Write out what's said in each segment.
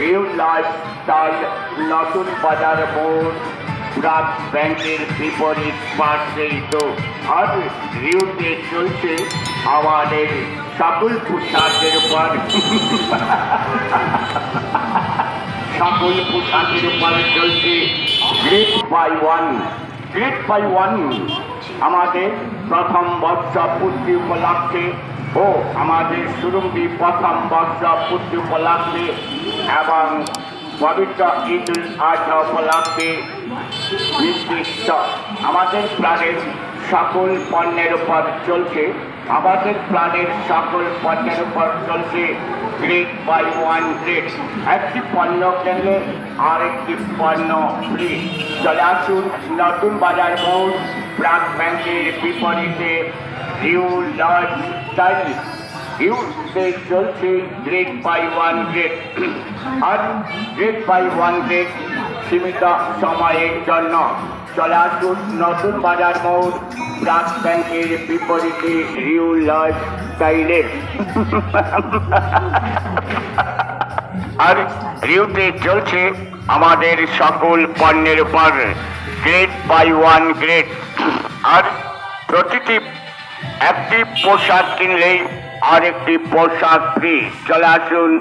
রিউ lifestyle নতুন বাজার মোড় ব্রাক ব্যাংকের বিপরীত পাশেই তো। আর রিউতে চলছে আমাদের সকল পোশাকের উপর সকল পোশাকের উপর চলছে গ্রেট বাই ওয়ান। আমাদের প্রথম বর্ষ পূর্তি উপলক্ষে ও আমাদের সুরঙ্গী প্রথম বর্ষ পূর্তি উপলক্ষে এবং পবিত্র ঈদুল আজহা উপলক্ষে নির্দিষ্ট আমাদের প্রাণের সকল পণ্যের উপর চলছে গ্রেড বাই ওয়ান গ্রেড। একটি পণ্য কিনলে আরেকটি পণ্য ফ্রি। চলে আসুন নতুন বাজার মোড় ব্রাক ব্যাংকের বিপরীতে রিউ লাইফস্টাইল। রিউতে চলছে গ্রেড বাই ওয়ান গ্রেড। আর গ্রেড বাই ওয়ান গ্রেড সীমিত সময়ের জন্য। চলে আসুন নতুন বাজার মোড় ব্রাক ব্যাংকের বিপরীতে রিউ লাইফস্টাইলে। আর রিউতে চলছে আমাদের সকল পণ্যের উপর গ্রেড বাই ওয়ান গ্রেড। আর প্রতিটি একটি পোশাক কিনলেই আরেকটি পোশাক ফ্রি। চলে আসুন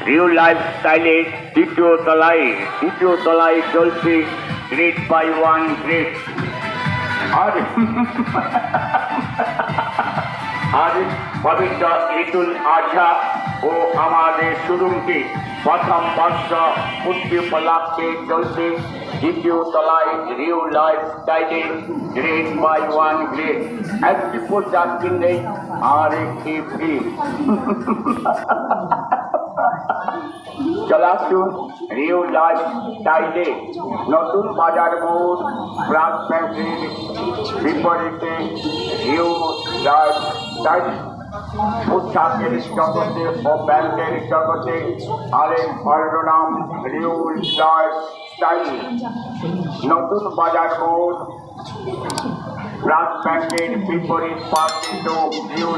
রিউ লাইফস্টাইলের দ্বিতীয় তলায় চলছে গ্রেড বাই ওয়ান গ্রেড। আর পবিত্র ঈদুল আজহা ও আমাদের সুরঙ্গী প্রথম বর্ষ পূর্তি উপলক্ষে চলছে দ্বিতীয় তলায় রিউ লাইফস্টাইলে গ্রেড বাই ওয়ান গ্রেড। একটি পোশাক কিনলেই আরেকটি ফ্রি। চলে আসুন রিউ লাইফস্টাইলে নতুন বাজার মোড় ব্রাক ব্যাংকের বিপরীতে রিউ লাইফস্টাইল। পোশাকের জগতে ও ব্যাংকের জগতে আরেক নাম রিউ লাইফস্টাইল। নতুন বাজার মোড় ব্রাক ব্যাংকের বিপরীত পাশে রিউ